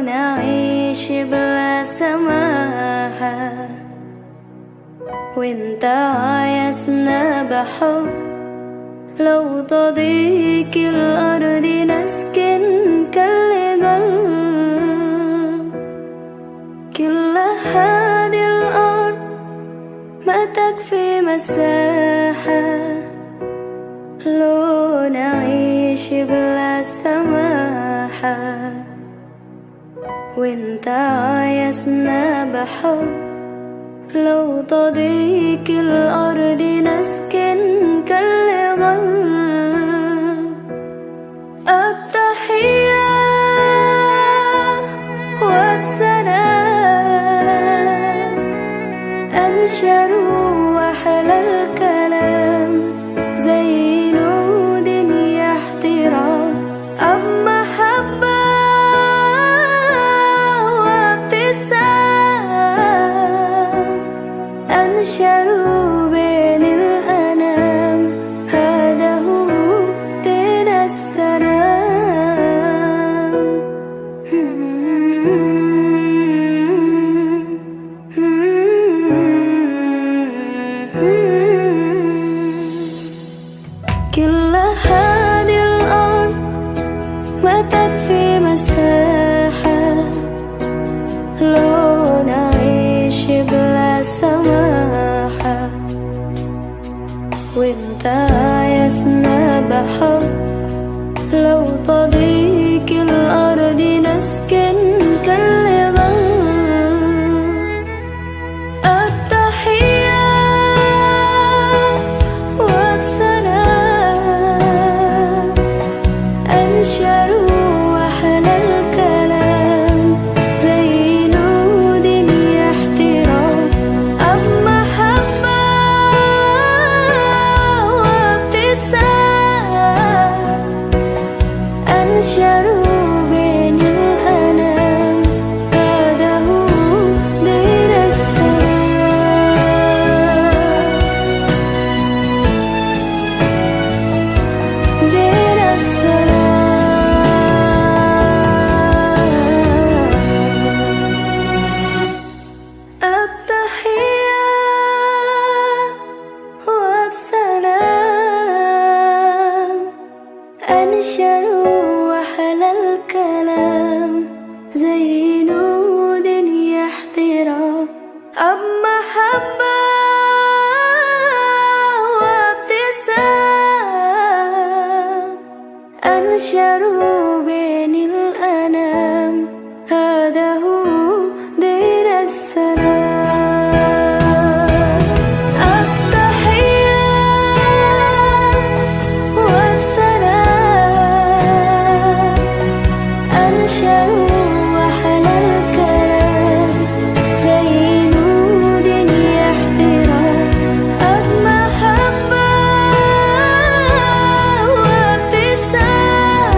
نعيش بلا سماحة وانت عايزنا بحب لو تضيق الأرض نسكن كالجل كل هذه الأرض ما تكفي مساحة لو نعيش بلا سماحة وانت عايزنا بحب لو تضيق الأرض نسكن كالغل التحية وبسلام أنشر وأحلى الكلام زي نود يحترام أب محبة أنشروا بين الأنام هذا هو دين السلام كل هذه الأرض ما تكفي مساحة لو نعيش بلا سماحة وانت عايزنا بحب لو تضيق الأرض نسكن كالغل التحية وبسلام أنشروا وأحلى الكلام زي نود يحترام أب محبة أنشروا بين الأنام هذا هو دين السلام دين السلام التحية وبسلام أنشروا وأحلى الكلام زي نود يحترام أب محبة وابتسام أنشروا بين الأنام هذا هو دين السلام التحية وبسلام أنشروا وأحلى الكلام زي نود يحترام أب محبة وابتسام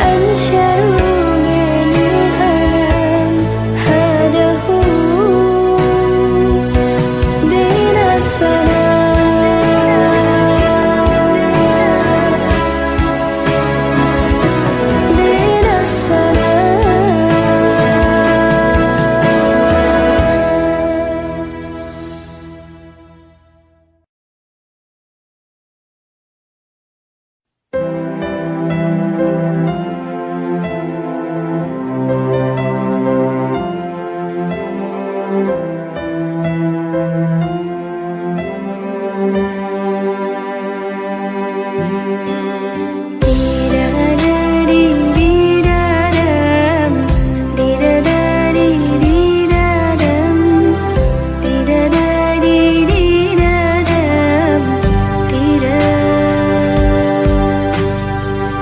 أنشروا بين الأنام هذا هو دين السلام دين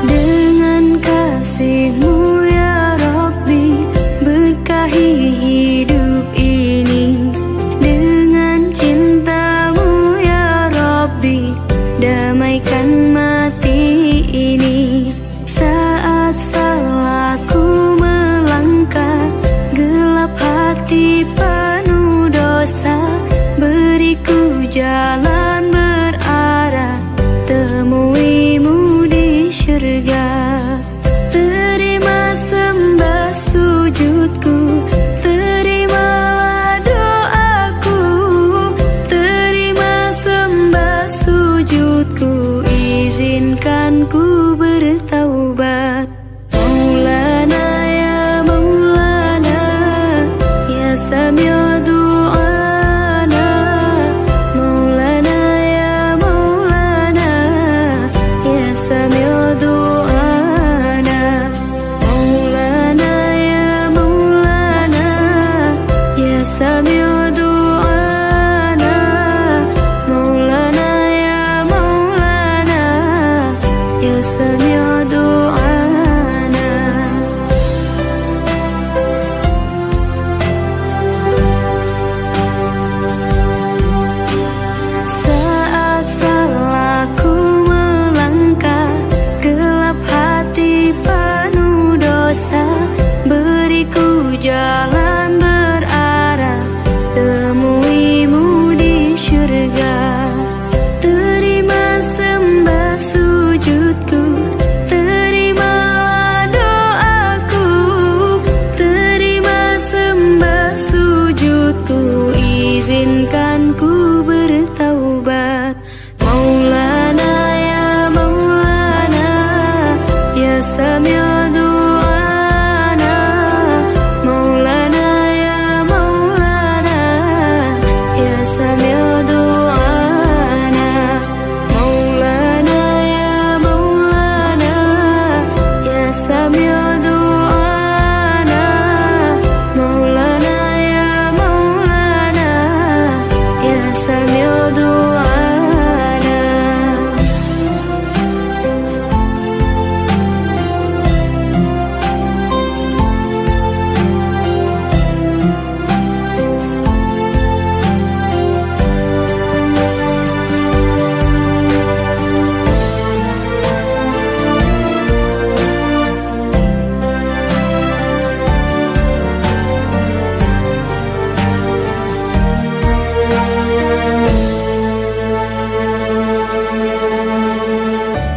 dengan kasih-Mu ya Rabbi, berkahi hidup ini dengan cinta-Mu ya Rabbi, damaikan mati ini. Saat salahku melangkah, gelap hati penuh dosa, beriku jalan berarah temui-Mu di surga. Terima semua سميع دعانا مولانا يا مولانا يا سميع دعانا مولانا يا مولانا يا سميع دعانا مولانا يا مولانا يا سميع دعانا Saat salahku melangkah gelap hati penuh dosa, beriku jalan berarah temuimu di syurga. Terima sembah sujudku, terimalah doaku, terima sembah sujudku, izinkan ku bertaubat. Maulana ya Maulana ya Sami' du'ana Maulana ya Maulana ya Sami' du'ana Maulana ya Maulana ya Sami' du'ana Maulana ya Maulana ya Sami' du'ana.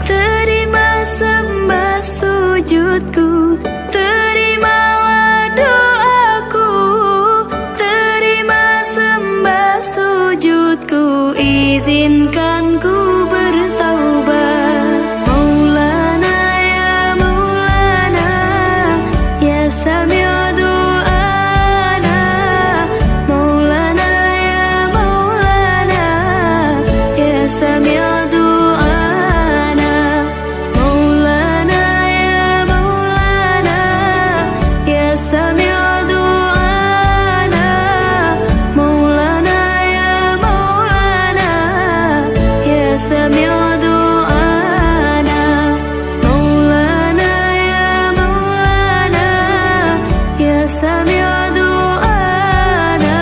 Terima sembah sujudku, terimalah doaku, terima sembah sujudku, izinkan ku bertaubat. Maulana ya Maulana ya Sami' du'ana Maulana ya Maulana ya Sami' du'ana Maulana ya Maulana ya Sami' du'ana Maulana ya Maulana ya Sami' du'ana Maulana ya Maulana ya Sami' du'ana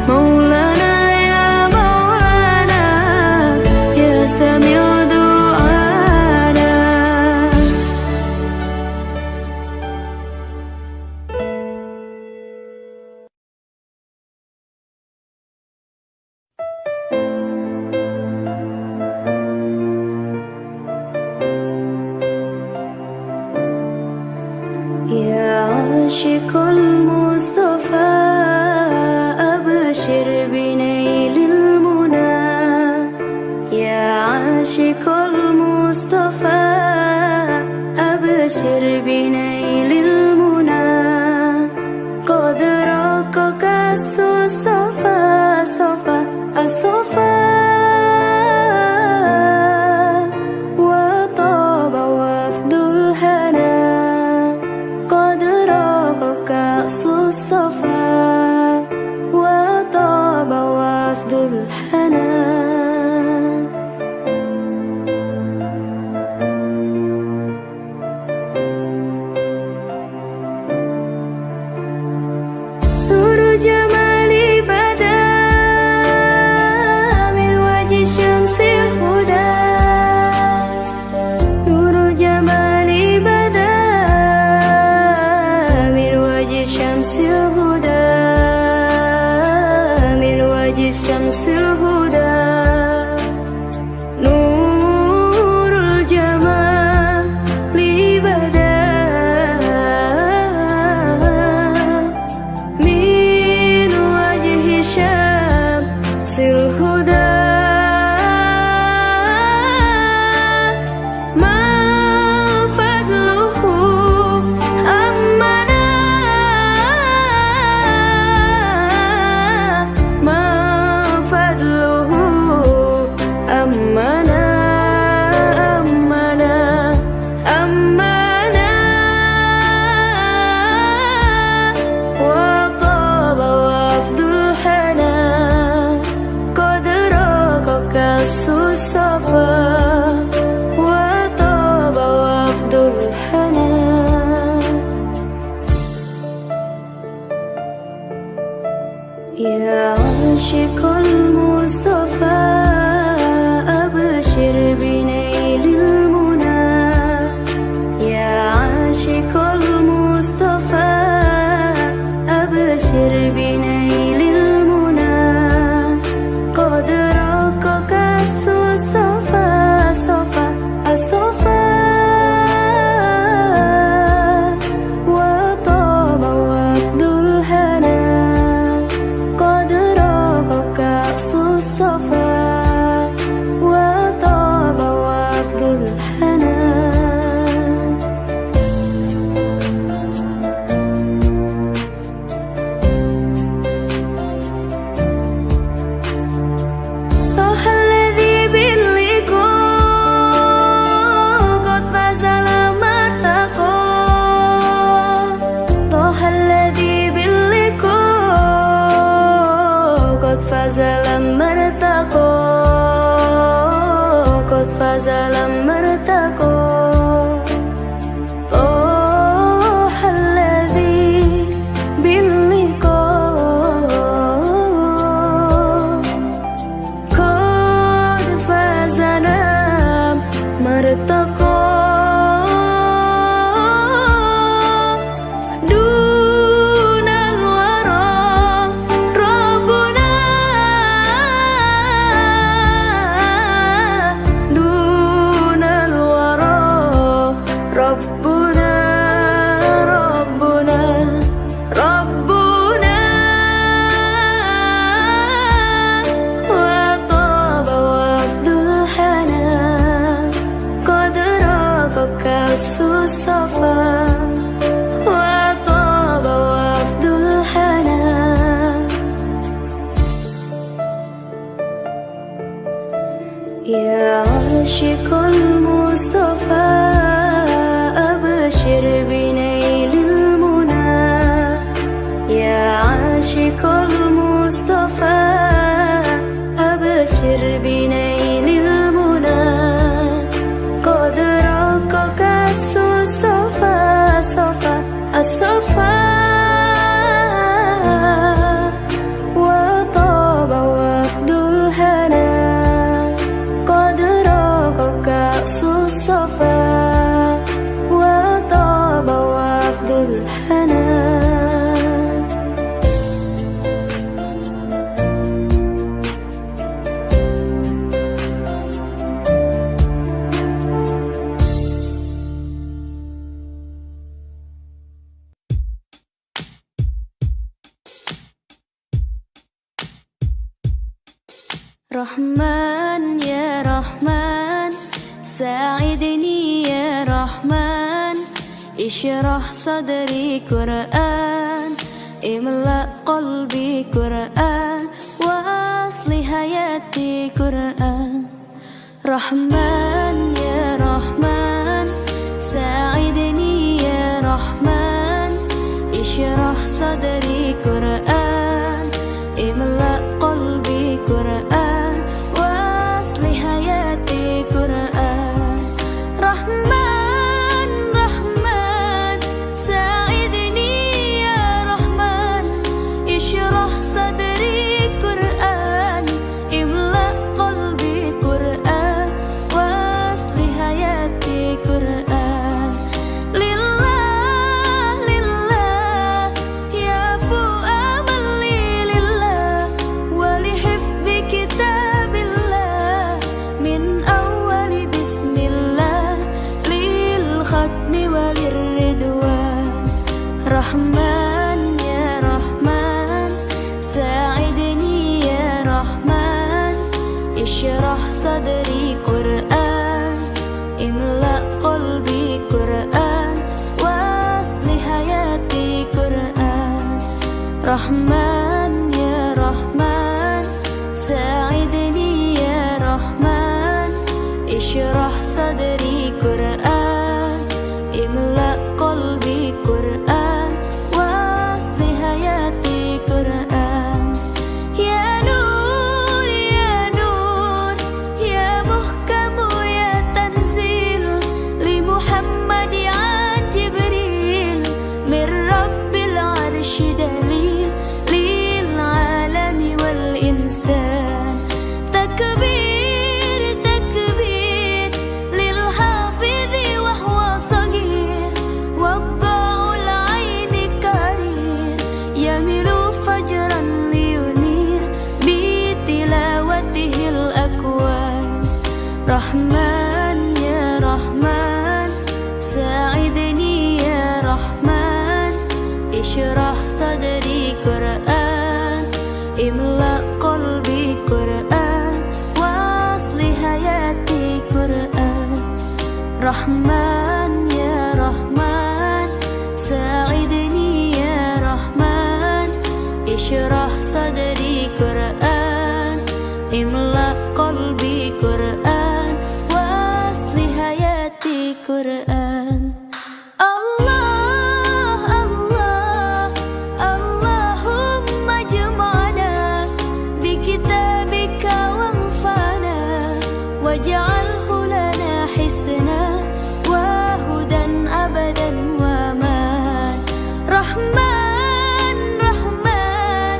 Maulana ya Maulana ya Sami' du'ana. يا عاشق المصطفى أبشر بنيل المنى يا عاشق المصطفى أبشر بنيل المنى قد رقك الصفا صفا الصفا وطاب وفد الهنا قد رقك الصفا وطاب وفد الهنا. نور جمالي بدا من وجه شمس الهدى نور جمالي بدا من وجه شمس الهدى من وجه شمس الهدى نور الجمال بدا من وجه شمس الهدى ما فضله أمنا أبشر بنيل المنى قد رقك الصفا صفا الصفا وطاب وفد الهنا قد رقك الصفا وطاب وفد الهنا لما ارتقوا قد فاز لما ارتقوا طه الذي باللقاء قد فاز لما ارتقوا الصفا وطاب وفد الهنا يا عاشق المصطفى أبشر بنيل المنى يا عاشق المصطفى أبشر بنيل المنى قد رقك الصفا صفا الصفا وطاب وفد الهنا قد رقك الصفا وطاب وفد الهنا رحمن يا رحمن ساعدني يا رحمن اشرح صدري قرآن املأ قلبي قرآن واصلح حياتي قرآن رحمن يا رحمن ساعدني يا رحمن اشرح صدري قرآن املأ قلبي قرآن رحمن رحمن ساعدني يا رحمن اشرح صدري قرآن املأ قلبي قرآن واصلح حياتي قرآن لله لله يا فوق أملي لله ولحفظ كتاب الله من أول بسم الله للختم وللرضوان رحمن يا رحمن ساعدني يا رحمن اشرح صدري قرآن املأ قلبي قرآن واصلح حياتي قرآن رحمن يا رحمن ساعدني يا رحمن اشرح صدري قرآن املأ قلبي قرآن واصلح حياتي قرآن يا نور يا نور يا محكم يا تنزيل لمحمد عن جبريل من رب العرش دليل Rahman ya Rahman, sa'idni ya Rahman, ishrah sadri Quran, imla qalbi Quran, wasli hayati Quran. Allah Allah Allahumma jama'na bi kitabika wanfa'na waj'alhu lana hisna wa hudan abadan wa man. Rahman Rahman,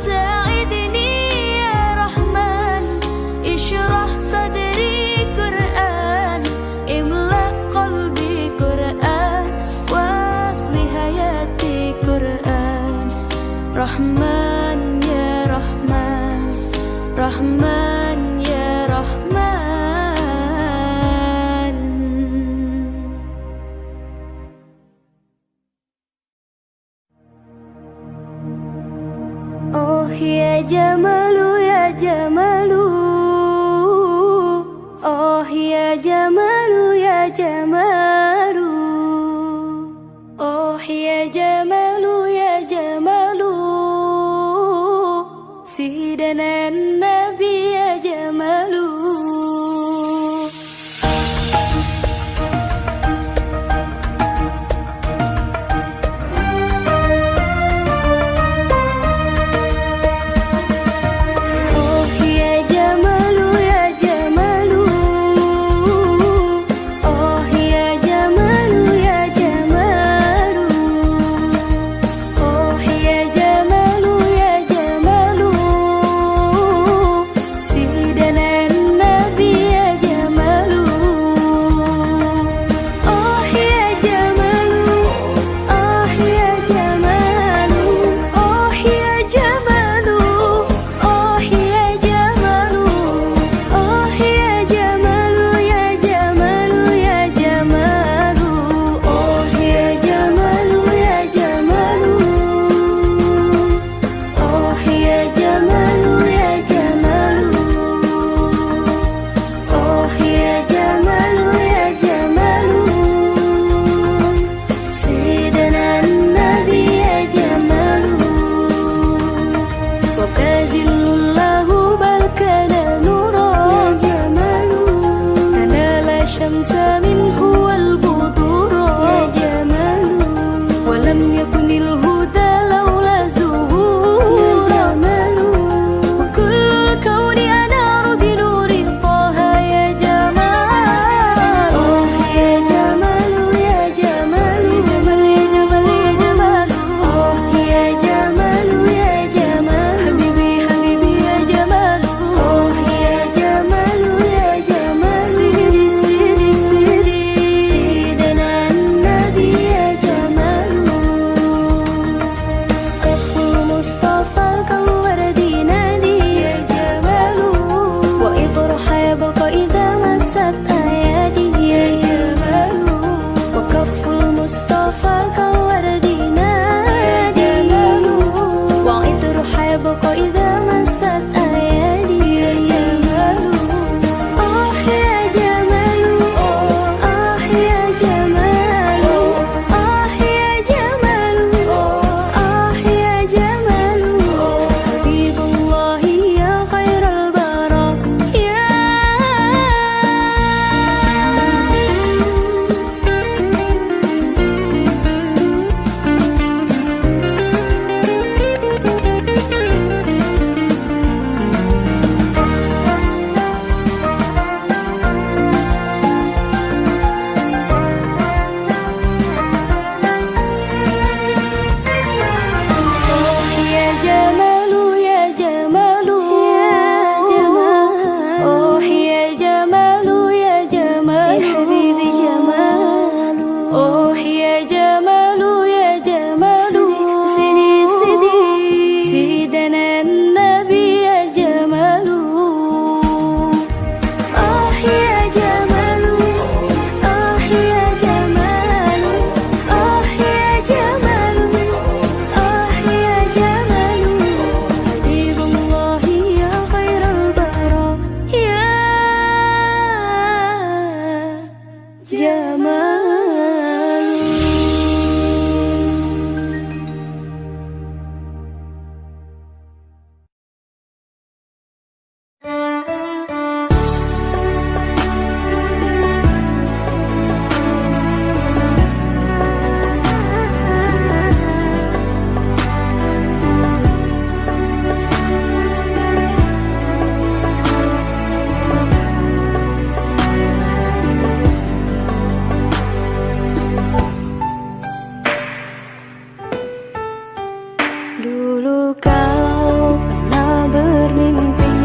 sa'idni ya Rahman, ishrah sadri Quran, imla qalbi Quran, wasli hayati Quran. Rahman ya Rahman, Rahman ya Rahman. Oh ya Jamalu ya Jamalu, oh ya Jamalu ya Jamalu, oh ya Jamalu ya Jamalu, Sidana Nabi ya Jamalu. Oh ya Jamalu ya Jamalu, oh ya Jamalu ya Jamalu, oh ya Jamalu ya Jamalu, Dulu kau pernah bermimpi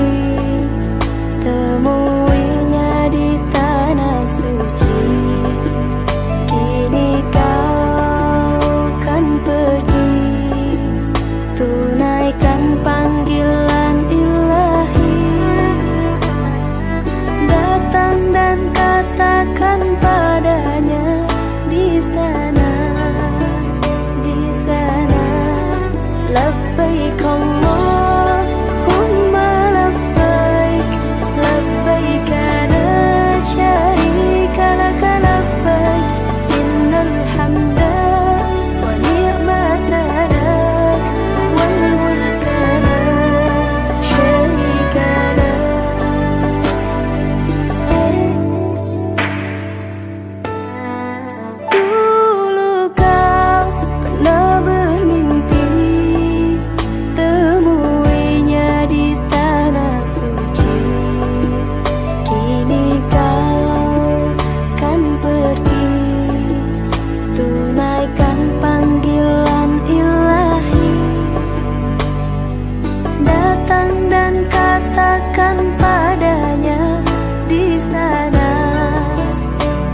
temuinya di tanah suci. Kini kau kan pergi, tunaikan panggilan ilahi. Datang dan katakan padanya di sana, di sana. Labbaik Allahumma labbaik, labbaik la syarika laka labbaik, innal hamda wa ni'mata lak wal mulka la syarika lak. Dulu kau pernah bermimpi temuinya di tanah suci. Kini kau kan pergi, tunaikan panggilan ilahi. Datang dan katakan padanya di sana,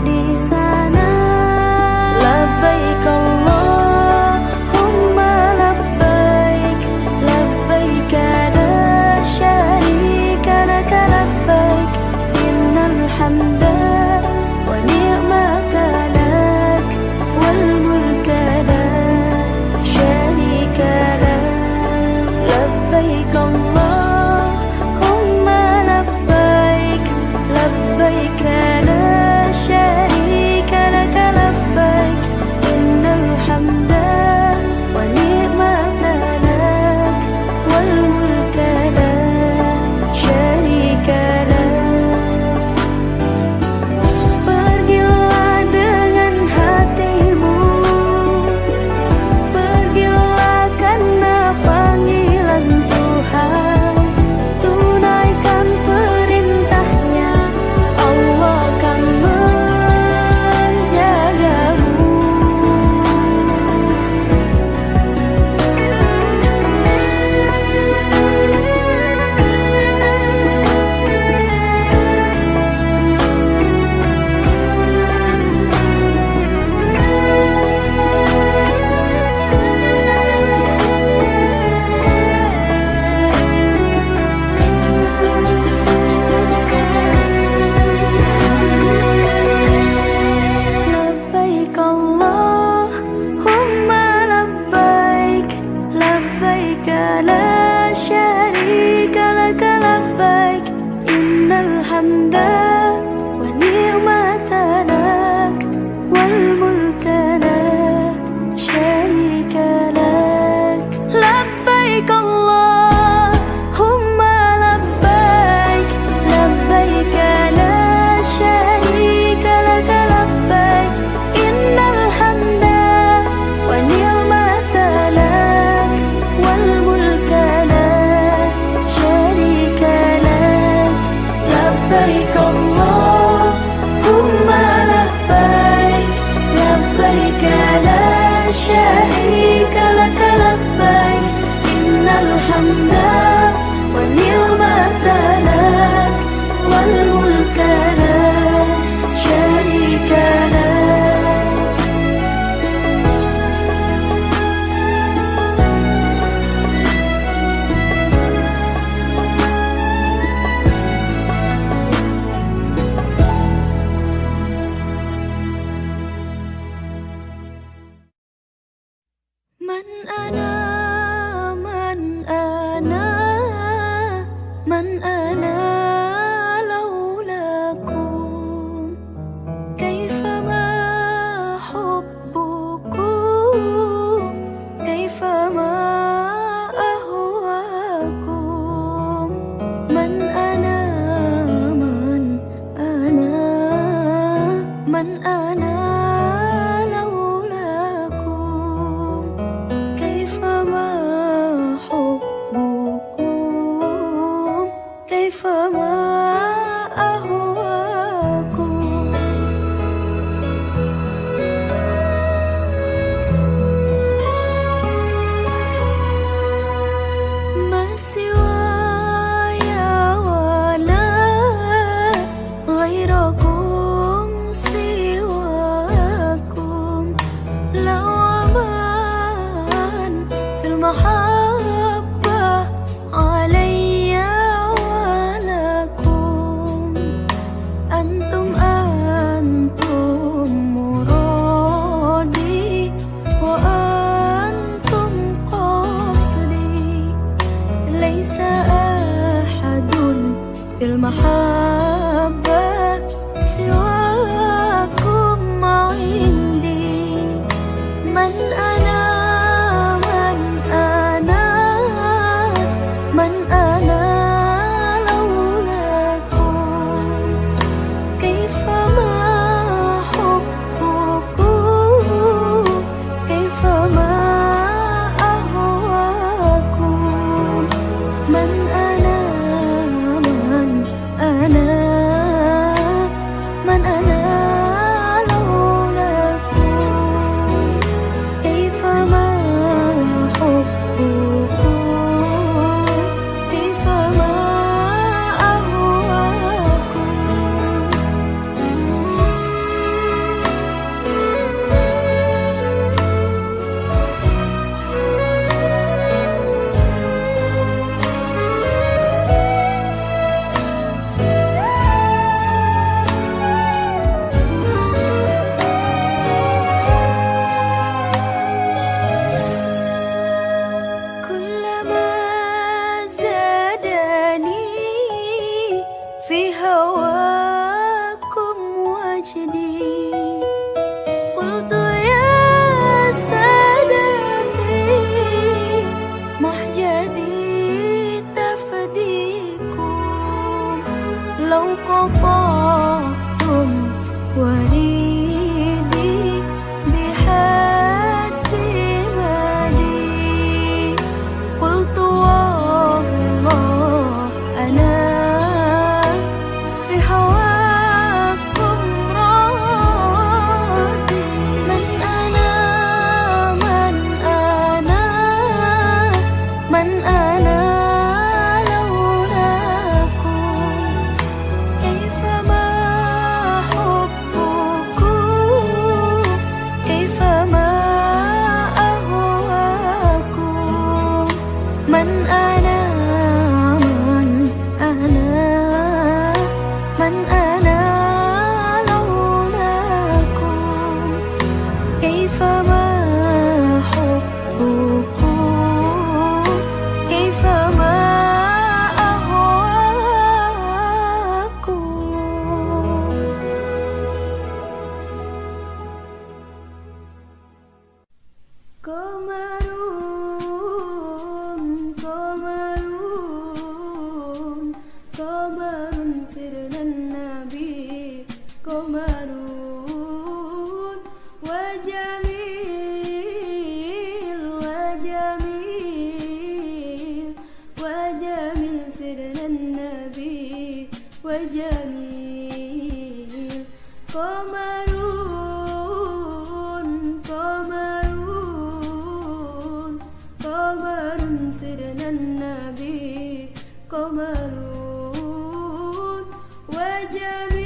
di sana. Labbaik Allahumma labbaik, labbaik la syarika laka labbaik, innal hamda wa ni'mata lak wal mulka la syarika lak. Labbaik Allahumma labbaik, labbaik la syarika laka labbaik, innal hamda wa ni'mata lak wal mulka la syarika lak. Pergilah dengan hatimu, pergilah karena panggilan Tuhan. Tunaikan perintahnya, Allah akan menjagamu. Labbaik Allahumma labbaik, labbaik la syarika laka labbaik, innal hamda wa ni'mata lak wal mulka la syarika lak. Labbaik Allahumma labbaik, labbaik la syarika laka labbaik, innal hamda wa ni'mata lak wal mulka la syarika lak. Labbaik Allahumma labbaik, labbaik la syarika laka labbaik, innal hamda wa ni'mata lak wal mulka la syarika lak. Man ana, man ana, man ana laulakum, kaifama hubbukum, kaifama ahwakum. Man ana, man ana, man ana laulakum, kaifa المحبة علي ولكم. أنتم مرادي وأنتم قصدي. ليس أحد في المحبة سواكم عندي. من أنا من أنا لولاكم. كيفما حبكم كيفما أهواكم. من أنا من أنا لولاكم. كيفما حبكم كيفما أهواكم. كلما زادني في هواكم وجدي. قلت يا سادتي محجدي تفديكم. لو قطعتم وريدي بحد مالي. قلت والله أنا في هواكم راضي. من أنا لولاكم. كيفما حبكم كيفما أهواكم. من أنا لولاكم. كيفما حبكم كيفما أهواكم. قمر سرنا النبي. قمر وجميل سرنا النبي وجميل. قمر سرنا النبي. قمر وجميل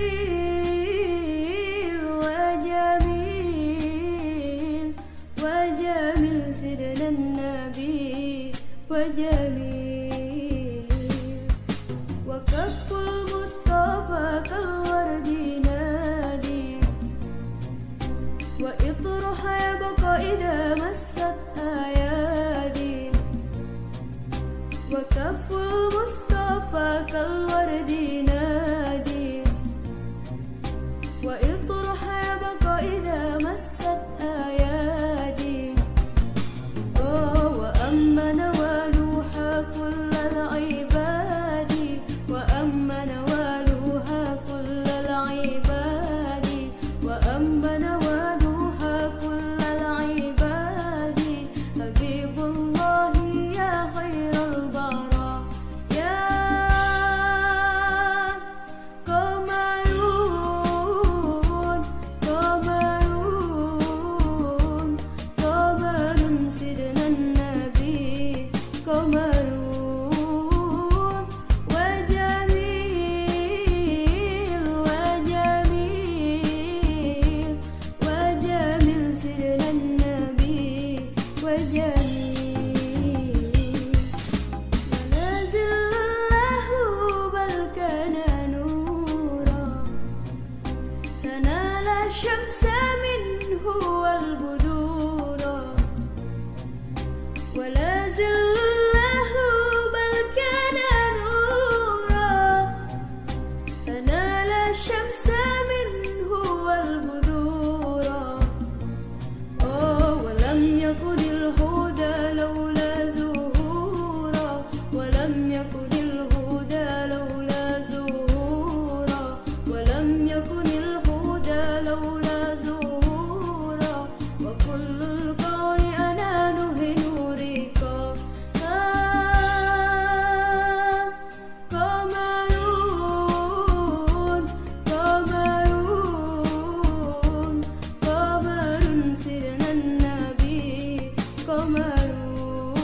سرنا النبي وجميل. وكف المصطفى كالورد نادي. وإطرح يبقى إذا مست أيادي. وكف المصطفى كالورد نادي. وإطرح يبقى إذا مست أيادي. وأما نوالوها كل العباد. وأما نوالوها كل العباد. وأما نوالوها كل العباد. حبيب الله يا خير البراء يا وجميل قمرون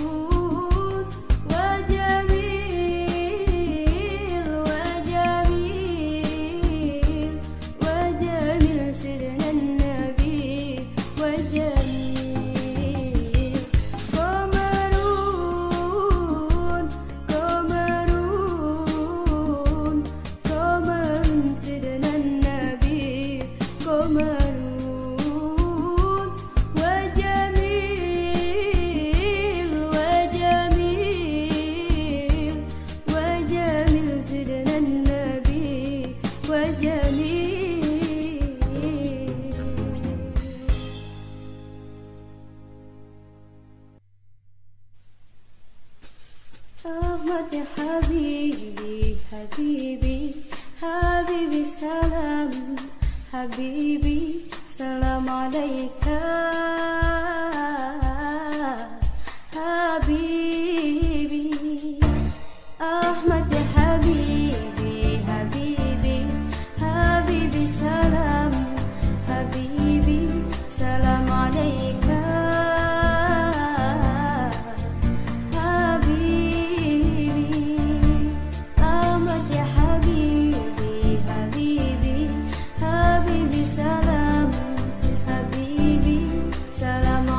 وجميل وجميل وجميل سيدنا النبي وجميل قمرون قمرون قمرون سيدنا النبي قمرون وجميل وجميل وجميل سيدنا النبي وجميل أحمد يا حبيبي حبيبي حبيبي سلام حبيبي سلام عليك حبيبي أحمد يا حبيبي حبيبي حبيبي سلام حبيبي سلام عليك حبيبي أحمد يا حبيبي حبيبي حبيبي سلام حبيبي سلام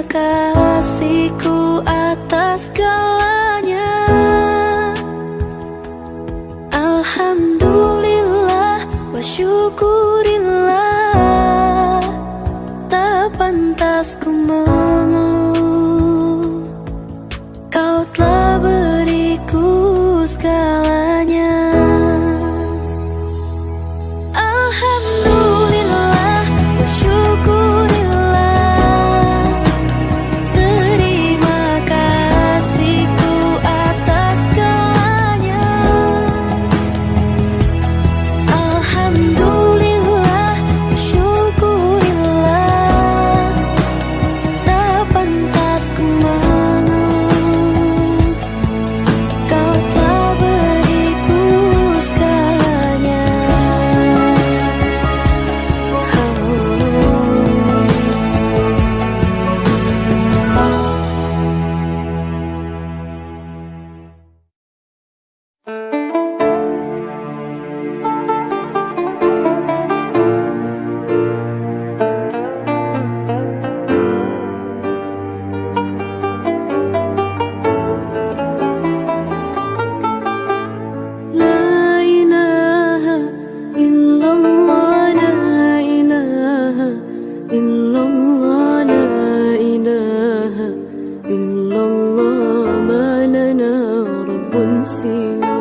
kasihku atas segalanya. Alhamdulillah wa syukurillah, tak pantas ku mengeluh, kau telah beriku segalanya. Alhamdulillah wa syukurillah, terima kasihku atas segalanya. Alhamdulillah wa syukurillah, tak pantas ku mengeluh, kau telah beriku segalanya. La ilaha illallah, la ilaha illallah, la ilaha illallah, ma lana rabbun siwa.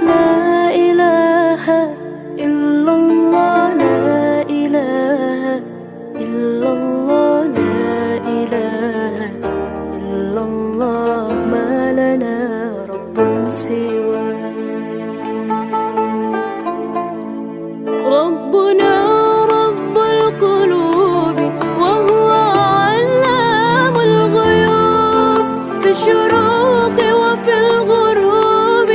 La ilaha illallah, la ilaha illallah, la ilaha illallah, ma lana rabbun siwa. ربنا رب القلوب وهو علام الغيوب، في الشروق وفي الغروب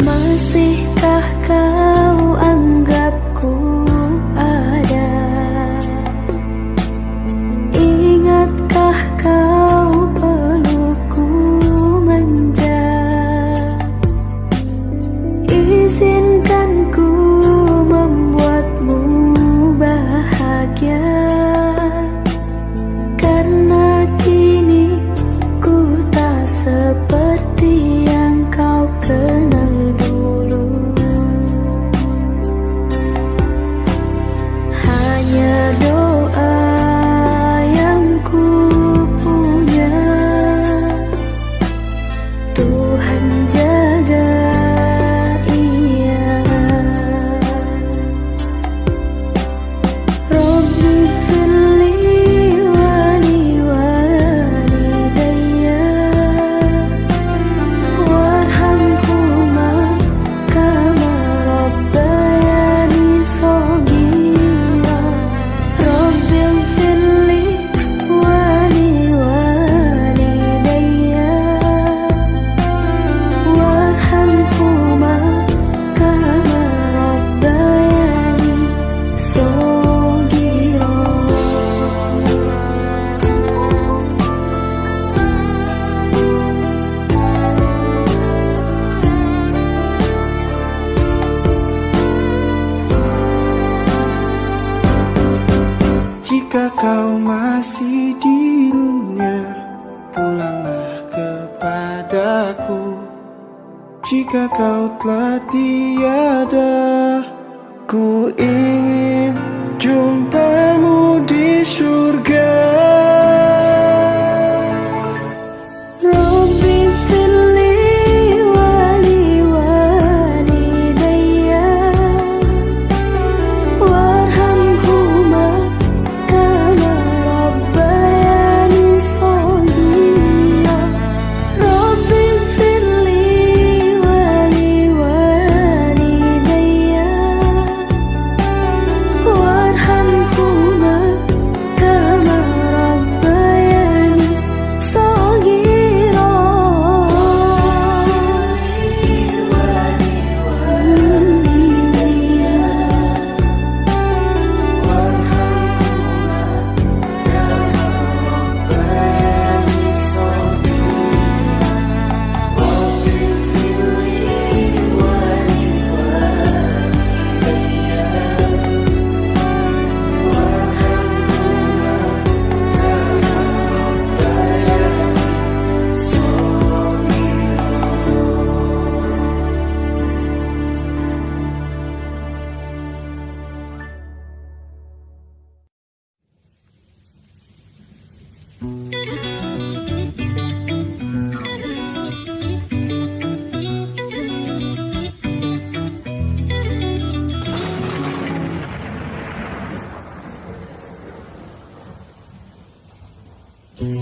Masihkah kau anggapku ada? Ingatkah kau pelukku manja? Izinkan ku membuatmu bahagia, karena kini ku tak seperti yang kau kenal. Jika kau masih di dunia, pulanglah kepadaku. Jika kau telah tiada, ku ingin jumpamu di surga.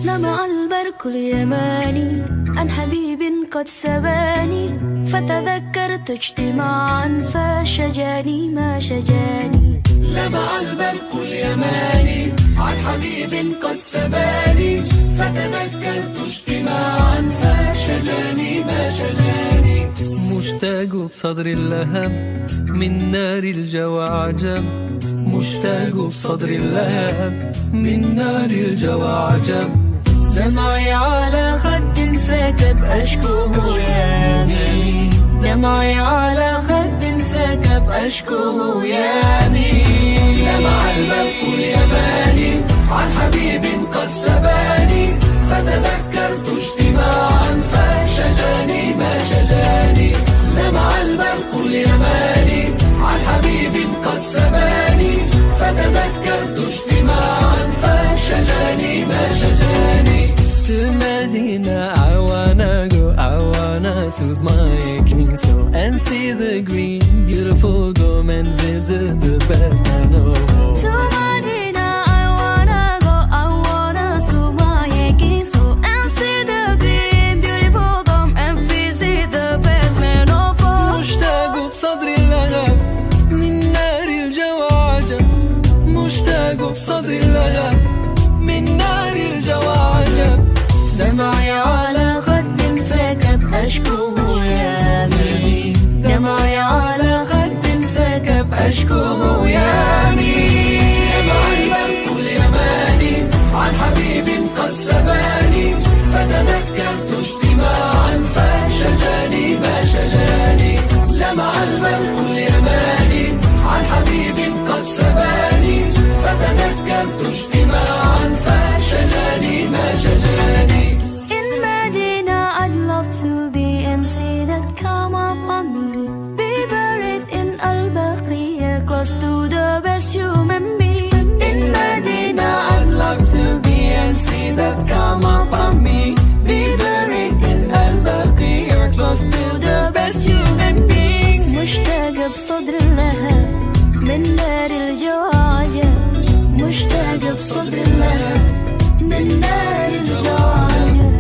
لمع البرق اليماني عن حبيب قد سباني، فتذكرت اجتماعا فشجاني ما شجاني. لمع البرق اليماني عن حبيب قد سباني، فتذكرت اجتماعا فشجاني ما شجاني. مشتاق بصدر اللهب من نار الجوى عجب، مشتاق بصدر اللهب من نار الجوى عجب. دمعي على خد سكب أشكوه يامي، دمعي على خد سكب أشكوه يامي. لمع البرق اليماني عن حبيب قد سباني، فتذكرت اجتماعا فشجاني ما شجاني. لمع البرق اليماني عن حبيب قد سباني، فتذكرت اجتماعا فشجاني ما شجاني. تنادين and see the green, beautiful dome and visit the best man of all. To Medina I wanna go, I wanna Sumayekiso and see the green, beautiful dome and visit the best man of all. مشتاق بصدري اللهب من نار الجواعجب، مشتاق بصدري اللهب من نار الجواعجب. دمعي على خد سكب أشكوه يا مين، دمعي على خد سكب أشكوه يا مين. دمع البرق اليماني عن حبيب قد سباني، فتذكرت اجتماعا فشجاني ما شجاني. لمع البرق اليماني عن حبيب قد سباني، فتذكرت اجتماعا فشجاني ما شجاني. In Medina I'd love to be and see that come upon me, be buried in Al-Baqiyah close to the best human being. In Medina I'd love to be and see that come upon me, be buried in Al-Baqiyah close to the best human being. مشتاق بصدر اللهب من نار الجواعجب، مشتاق بصدر اللهب من نار الجواعجب.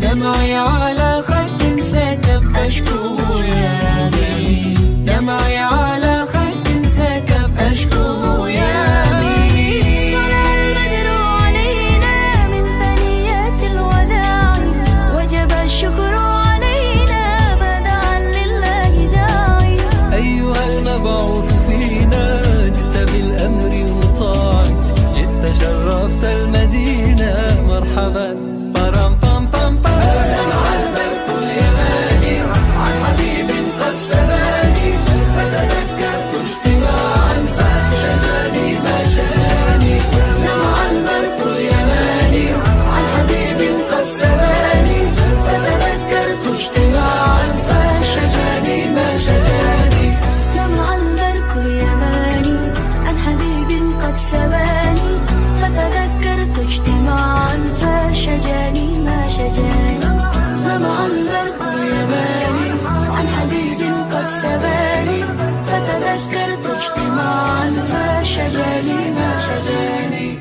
دمعي على خد سكب أشكوه يا مين، دمعي على خد سكب أشكوه يا مين. طلع البدر علينا من ثنيات الوداع، وجب الشكر علينا بدعا لله داعي. أيها المبعوث فينا جئت بالأمر المطاع، جئت شرفت المدينة مرحبا. برم بام بام بام. دمع البرق اليماني عن حبيب قد سباني، فتذكرت اجتماعا فشجاني ما شجاني. دمع البرق اليماني عن حبيب قد سباني، فتذكرت اجتماعا فشجاني ما شجاني. لمع البرق اليماني عن حبيب قد سباني، فتذكرت اجتماعا فشجاني ما شجاني. لمع البرق اليماني عن حبيب قد سباني، فتذكرت اجتماعا فشجاني ما شجاني.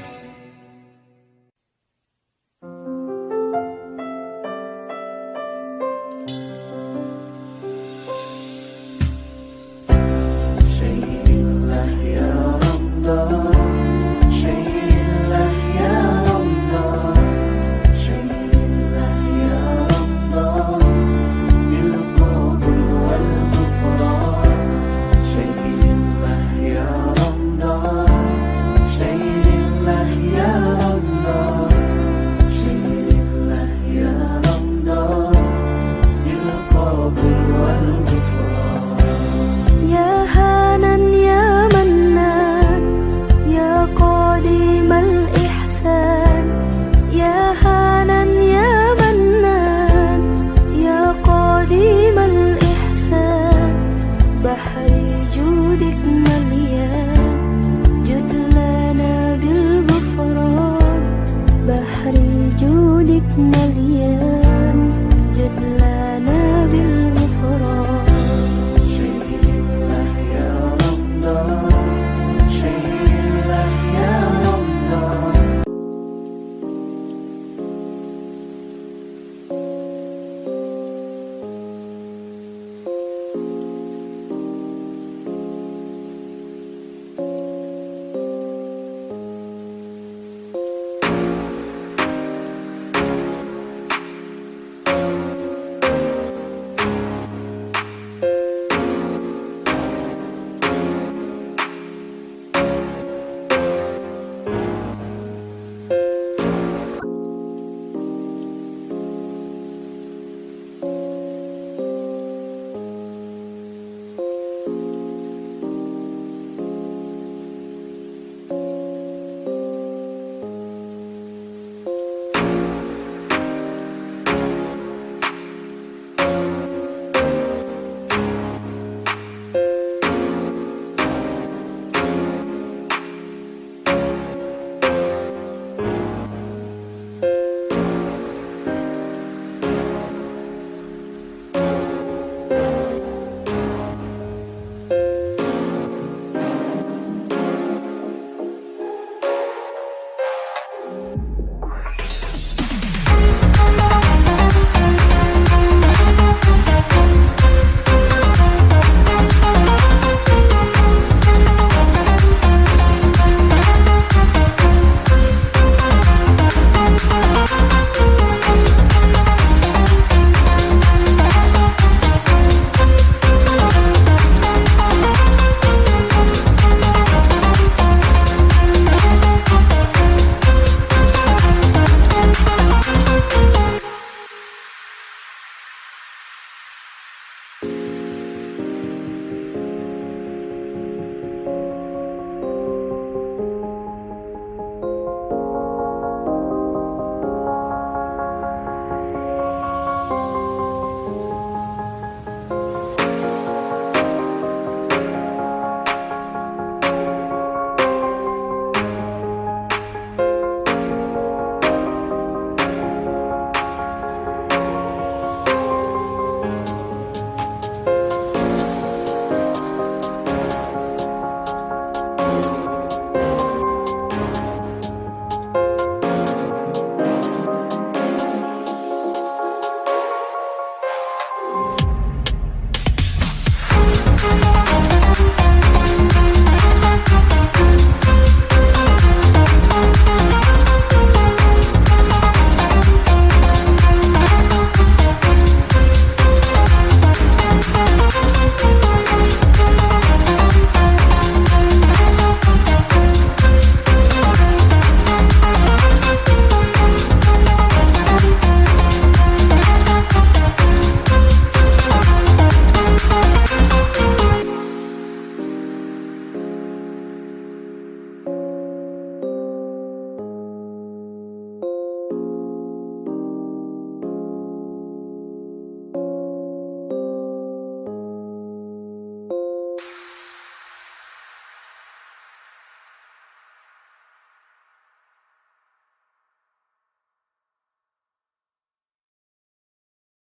يا هانا يا منان يا قديم الإحسان، يا هانا يا منان يا قديم الإحسان. بحر جودك مليان، جد لنا بالغفران. بحر جودك مليان، جد لنا